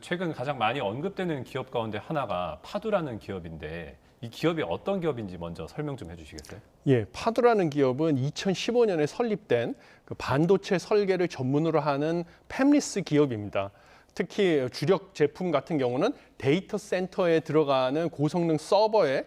최근 가장 많이 언급되는 기업 가운데 하나가 파두라는 기업인데 이 기업이 어떤 기업인지 먼저 설명 좀 해주시겠어요? 예, 파두라는 기업은 2015년에 설립된 그 반도체 설계를 전문으로 하는 팹리스 기업입니다. 특히 주력 제품 같은 경우는 데이터 센터에 들어가는 고성능 서버에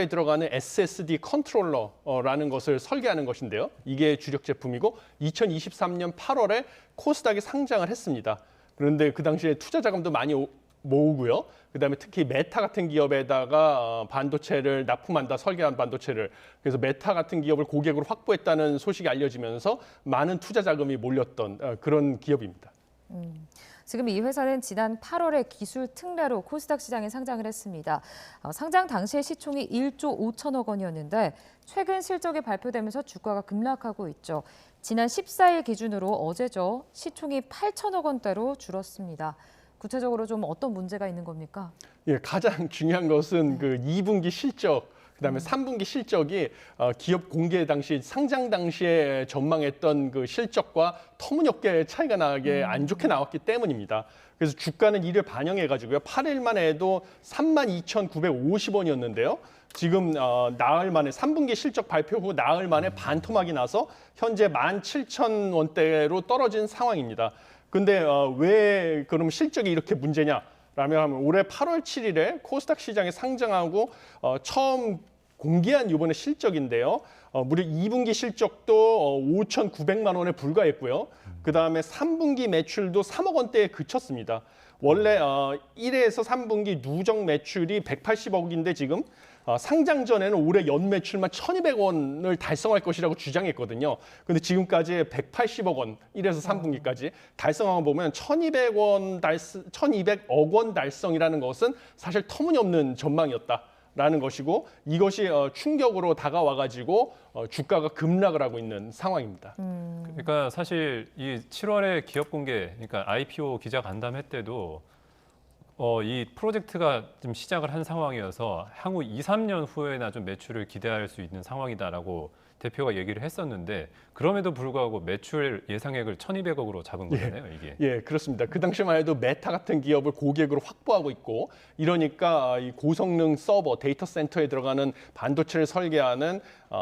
들어가는 SSD 컨트롤러라는 것을 설계하는 것인데요. 이게 주력 제품이고 2023년 8월에 코스닥에 상장을 했습니다. 그런데 그 당시에 투자 자금도 많이 모으고요. 그다음에 특히 메타 같은 기업에다가 반도체를 납품한다, 설계한 반도체를. 그래서 메타 같은 기업을 고객으로 확보했다는 소식이 알려지면서 많은 투자 자금이 몰렸던 그런 기업입니다. 지금 이 회사는 지난 8월에 기술 특례로 코스닥 시장에 상장을 했습니다. 상장 당시의 시총이 1조 5천억 원이었는데 최근 실적이 발표되면서 주가가 급락하고 있죠. 지난 14일 기준으로 어제죠. 시총이 8천억 원대로 줄었습니다. 구체적으로 좀 어떤 문제가 있는 겁니까? 예, 가장 중요한 것은 그 2분기 실적, 그다음에 3분기 실적이 기업 공개 당시 상장 당시에 전망했던 그 실적과 터무니없게 차이가 나게 안 좋게 나왔기 때문입니다. 그래서 주가는 이를 반영해 가지고요. 8일만 해도 32,950원이었는데요. 지금 나흘 만에 3분기 실적 발표 후 나흘 만에 반토막이 나서 현재 17,000원대로 떨어진 상황입니다. 근데 왜 그럼 실적이 이렇게 문제냐? 라면 올해 8월 7일에 코스닥 시장에 상장하고 처음 공개한 이번에 실적인데요. 무려 2분기 실적도 5,900만 원에 불과했고요. 그다음에 3분기 매출도 3억 원대에 그쳤습니다. 원래 1회에서 3분기 누적 매출이 180억인데 지금 상장 전에는 올해 연 매출만 1,200원을 달성할 것이라고 주장했거든요. 근데 지금까지 180억 원, 1에서 3분기까지 달성한 거 보면 1,200억 원 달성이라는 것은 사실 터무니없는 전망이었다라는 것이고 이것이 충격으로 다가와가지고 주가가 급락을 하고 있는 상황입니다. 그러니까 사실 이 7월에 기업 공개, 그러니까 IPO 기자 간담회 때도 이 프로젝트가 좀 시작을 한 상황이어서 향후 2, 3년 후에나 좀 매출을 기대할 수 있는 상황이다라고 대표가 얘기를 했었는데 그럼에도 불구하고 매출 예상액을 1,200억으로 잡은 거잖아요, 이게. 예, 그렇습니다. 그 당시만 해도 메타 같은 기업을 고객으로 확보하고 있고 이러니까 이 고성능 서버, 데이터 센터에 들어가는 반도체를 설계하는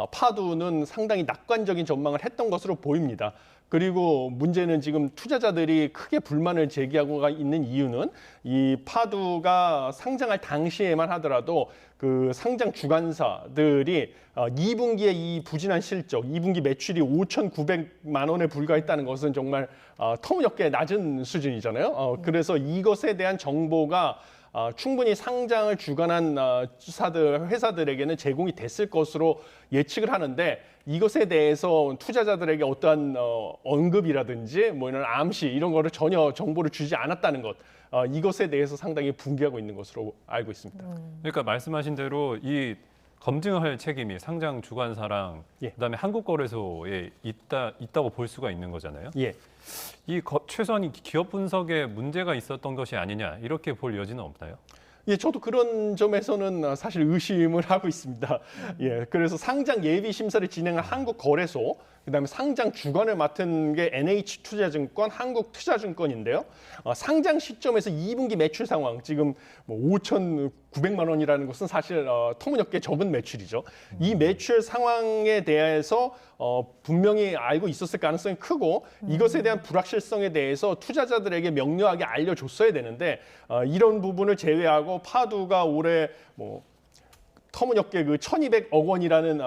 파두는 상당히 낙관적인 전망을 했던 것으로 보입니다. 그리고 문제는 지금 투자자들이 크게 불만을 제기하고 있는 이유는 이 파두가 상장할 당시에만 하더라도 그 상장 주관사들이 2분기에 이 부진한 실적, 2분기 매출이 5,900만 원에 불과했다는 것은 정말 터무니없게 낮은 수준이잖아요. 그래서 이것에 대한 정보가 충분히 상장을 주관한 회사들에게는 제공이 됐을 것으로 예측을 하는데 이것에 대해서 투자자들에게 어떠한 언급이라든지 뭐 이런 암시 이런 거를 전혀 정보를 주지 않았다는 것 이것에 대해서 상당히 붕괴하고 있는 것으로 알고 있습니다. 그러니까 말씀하신 대로 이 검증할 책임이 상장 주관사랑 예. 그다음에 한국거래소에 있다고 볼 수가 있는 거잖아요. 예. 최소한 이 기업 분석에 문제가 있었던 것이 아니냐 이렇게 볼 여지는 없나요? 예, 저도 그런 점에서는 사실 의심을 하고 있습니다. 예, 그래서 상장 예비 심사를 진행한 한국거래소, 그다음에 상장 주관을 맡은 게 NH투자증권, 한국투자증권인데요. 상장 시점에서 2분기 매출 상황, 지금 뭐 5,900만 원이라는 것은 사실 터무니없게 적은 매출이죠. 이 매출 상황에 대해서 분명히 알고 있었을 가능성이 크고 이것에 대한 불확실성에 대해서 투자자들에게 명료하게 알려줬어야 되는데 이런 부분을 제외하고 파두가 올해 뭐 터무니없게 그 1,200억 원이라는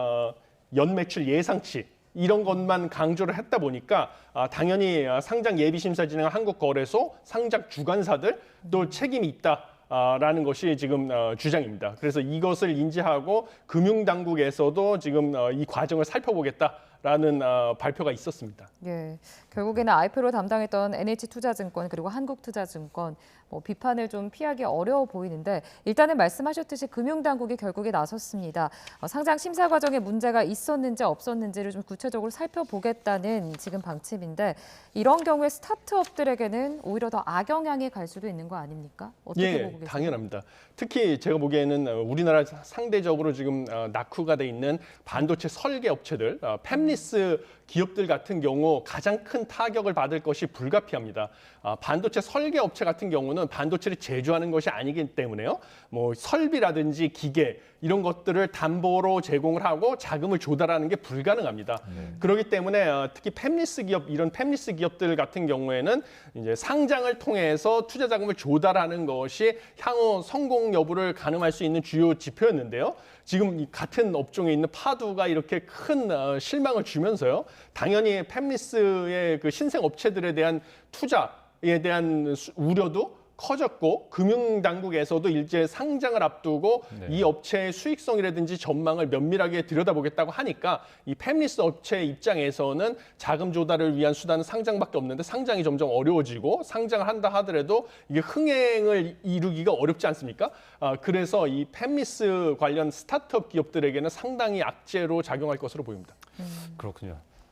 연 매출 예상치 이런 것만 강조를 했다 보니까 당연히 상장 예비 심사 진행한 한국거래소, 상장 주관사들도 책임이 있다라는 것이 지금 주장입니다. 그래서 이것을 인지하고 금융당국에서도 지금 이 과정을 살펴보겠다라는 발표가 있었습니다. 예, 결국에는 IPO를 담당했던 NH투자증권 그리고 한국투자증권 비판을 좀 피하기 어려워 보이는데 일단은 말씀하셨듯이 금융당국이 결국에 나섰습니다. 상장 심사 과정에 문제가 있었는지 없었는지를 좀 구체적으로 살펴보겠다는 지금 방침인데 이런 경우에 스타트업들에게는 오히려 더 악영향이 갈 수도 있는 거 아닙니까? 어떻게 보고 계세요? 당연합니다. 특히 제가 보기에는 우리나라 상대적으로 지금 낙후가 돼 있는 반도체 설계 업체들, 팹리스 기업들 같은 경우 가장 큰 타격을 받을 것이 불가피합니다. 반도체 설계 업체 같은 경우는 반도체를 제조하는 것이 아니기 때문에요. 뭐 설비라든지 기계 이런 것들을 담보로 제공을 하고 자금을 조달하는 게 불가능합니다. 그렇기 때문에 특히 팹리스 기업 이런 팹리스 기업들 같은 경우에는 이제 상장을 통해서 투자 자금을 조달하는 것이 향후 성공 여부를 가늠할 수 있는 주요 지표였는데요. 지금 이 같은 업종에 있는 파두가 이렇게 큰 실망을 주면서요. 당연히 팹리스의 그 신생 업체들에 대한 투자에 대한 우려도 커졌고 금융당국에서도 일제 상장을 앞두고 네. 이 업체의 수익성이라든지 전망을 면밀하게 들여다보겠다고 하니까 이 팹리스 업체 입장에서는 자금 조달을 위한 수단은 상장밖에 없는데 상장이 점점 어려워지고 상장을 한다 하더라도 이게 흥행을 이루기가 어렵지 않습니까? 그래서 이 팹리스 관련 스타트업 기업들에게는 상당히 악재로 작용할 것으로 보입니다. 그렇군요.